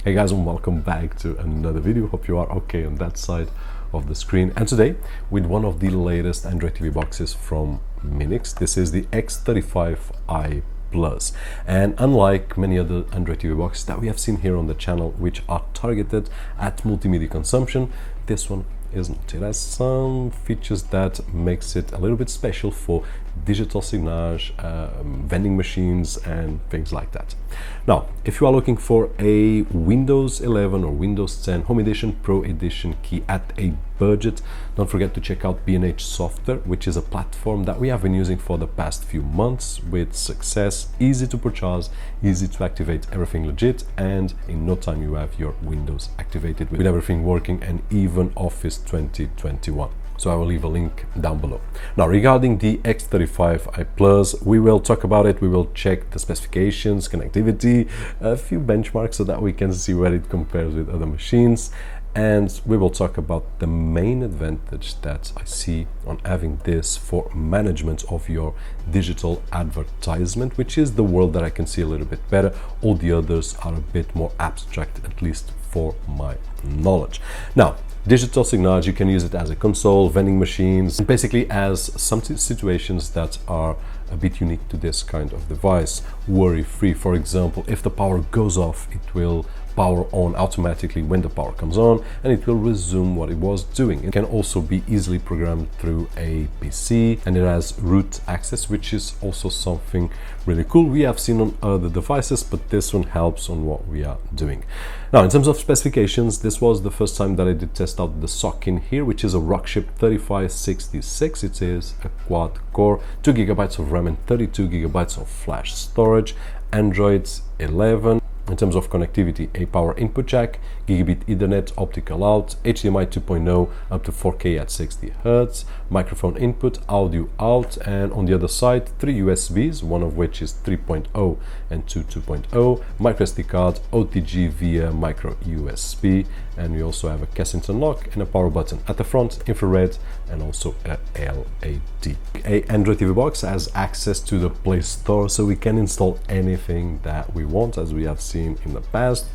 Hey guys, and welcome back to another video. Hope you are okay on that side of the screen. And today with one of the latest Android TV boxes from Minix. This is the X35-i Plus, and unlike many other Android TV boxes that we have seen here on the channel, which are targeted at multimedia consumption, this one isn't. It has some features that makes it a little bit special for digital signage, vending machines and things like that. Now, if you are looking for a Windows 11 or Windows 10 Home Edition, Pro Edition key at a budget, don't forget to check out B&H Software, which is a platform that we have been using for the past few months with success. Easy to purchase, easy to activate, everything legit, and in no time you have your Windows activated with everything working, and even Office 2021. So I will leave a link down below. Now, regarding the X35-i Plus, we will talk about it. We will check the specifications, connectivity, a few benchmarks so that we can see where it compares with other machines. And we will talk about the main advantage that I see on having this for management of your digital advertisement, which is the world that I can see a little bit better. All the others are a bit more abstract, at least for my knowledge. Now, digital signage, you can use it as a console, vending machines, and basically as some situations that are a bit unique to this kind of device. Worry-free, for example, if the power goes off, it will power on automatically when the power comes on, and it will resume what it was doing. It can also be easily programmed through a PC, and it has root access, which is also something really cool we have seen on other devices, but this one helps on what we are doing. Now, in terms of specifications, this was the first time that I did test out the SoC in here, which is a Rockchip 3566. It is a quad core, 2 GB of RAM and 32 GB of flash storage, Android 11. In terms of connectivity, a power input jack, gigabit Ethernet, optical out, HDMI 2.0 up to 4K at 60 Hz, microphone input, audio out, and on the other side, 3 USBs, one of which is 3.0 and 2.0, micro SD card, OTG via micro USB, and we also have a Kensington lock and a power button at the front, infrared, and also a LED. A Android TV box has access to the Play Store, so we can install anything that we want, as we have seen in the past.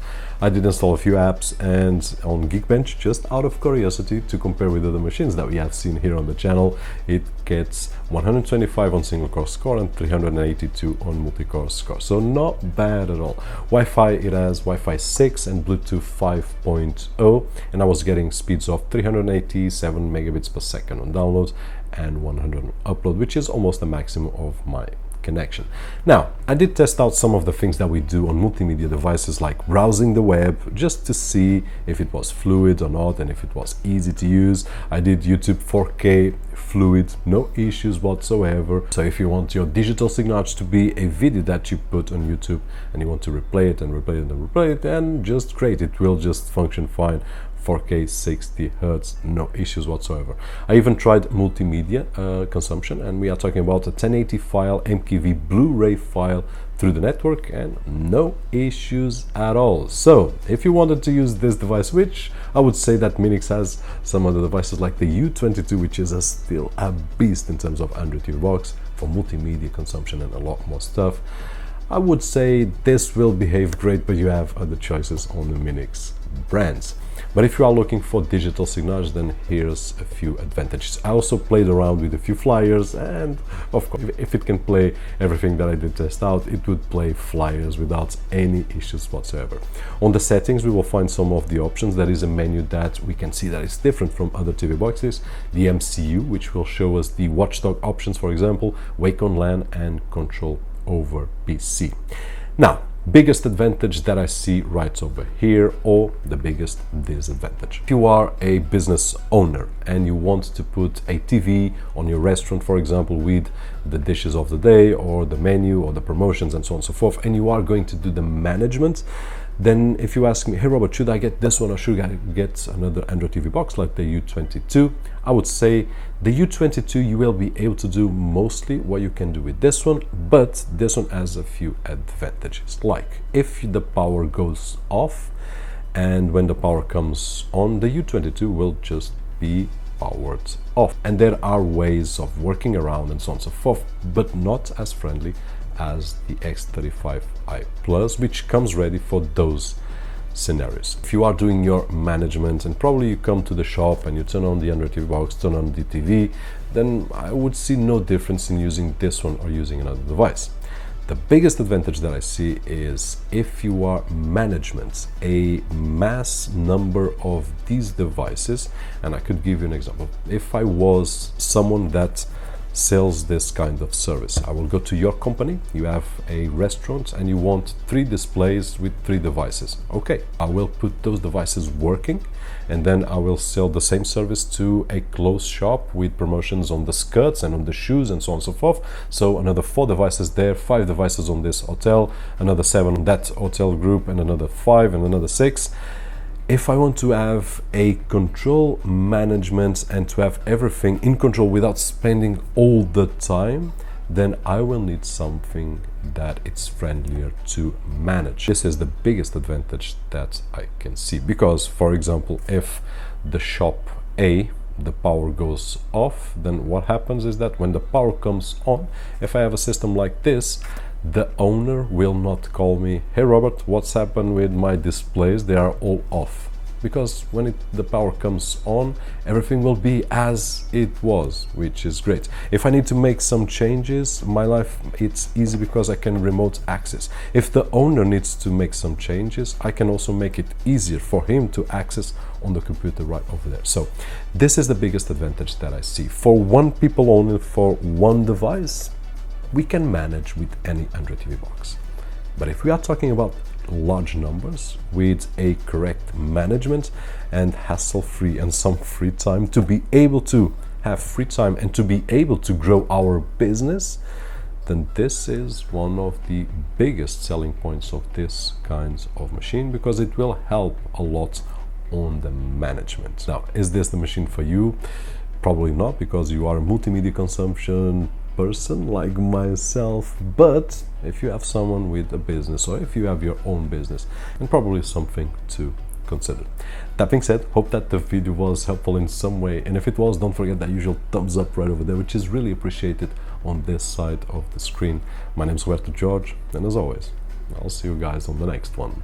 I did install a few apps, and on Geekbench, just out of curiosity to compare with other machines that we have seen here on the channel, it gets 125 on single core score and 382 on multi-core score, so not bad at all. Wi-Fi, it has Wi-Fi 6 and Bluetooth 5.0, and I was getting speeds of 387 megabits per second on download and 100 on upload, which is almost the maximum of my connection. Now, I did test out some of the things that we do on multimedia devices, like browsing the web, just to see if it was fluid or not and if it was easy to use. I did YouTube 4K fluid, no issues whatsoever. So if you want your digital signage to be a video that you put on YouTube and you want to replay it and replay it and replay it, then just great, it will just function fine. 4K 60 Hz, no issues whatsoever. I even tried multimedia consumption, and we are talking about a 1080 file, MKV Blu-ray file through the network, and no issues at all. So if you wanted to use this device, which I would say that Minix has some other devices like the U22, which is still a beast in terms of Android TV box for multimedia consumption and a lot more stuff, I would say this will behave great, but you have other choices on the Minix brands. But if you are looking for digital signage, then here's a few advantages. I also played around with a few flyers, and of course, if it can play everything that I did test out, it would play flyers without any issues whatsoever. On the settings, we will find some of the options. There is a menu that we can see that is different from other TV boxes. The MCU, which will show us the watchdog options, for example, wake on LAN and control over PC. Now, biggest advantage that I see right over here, or the biggest disadvantage. If you are a business owner and you want to put a TV on your restaurant, for example, with the dishes of the day or the menu or the promotions and so on and so forth, and you are going to do the management, then if you ask me, hey Robert, should I get this one or should I get another Android TV box like the U22? I would say the U22, you will be able to do mostly what you can do with this one, but this one has a few advantages. Like if the power goes off and when the power comes on, the U22 will just be powered off. And there are ways of working around and so on and so forth, but not as friendly as the X35-i Plus, which comes ready for those scenarios. If you are doing your management and probably you come to the shop and you turn on the Android TV box, turn on the TV, then I would see no difference in using this one or using another device. The biggest advantage that I see is if you are management a mass number of these devices, and I could give you an example. If I was someone that sells this kind of service, I will go to your company, you have a restaurant and you want 3 displays with 3 devices. Okay, I will put those devices working, and then I will sell the same service to a clothes shop with promotions on the skirts and on the shoes and so on and so forth. So another 4 devices there, 5 devices on this hotel, another 7 on that hotel group, and another 5 and another 6. If I want to have a control management and to have everything in control without spending all the time, then I will need something that it's friendlier to manage. This is the biggest advantage that I can see, because for example, if the shop A, the power goes off, then what happens is that when the power comes on, if I have a system like this, the owner will not call me, "Hey Robert, what's happened with my displays? They are all off." Because when the power comes on, everything will be as it was, which is great. If I need to make some changes, my life, it's easy because I can remote access. If the owner needs to make some changes, I can also make it easier for him to access on the computer right over there. So this is the biggest advantage that I see. For one people only, for one device, we can manage with any Android TV box. But if we are talking about large numbers with a correct management and hassle-free and some free time to be able to have free time and to be able to grow our business, then this is one of the biggest selling points of this kind of machine, because it will help a lot on the management. Now, is this the machine for you? Probably not, because you are a multimedia consumption person like myself, but if you have someone with a business, or if you have your own business, then probably something to consider. That being said, hope that the video was helpful in some way, and if it was, don't forget that usual thumbs up right over there, which is really appreciated on this side of the screen. My name is Roberto, and as always, I'll see you guys on the next one.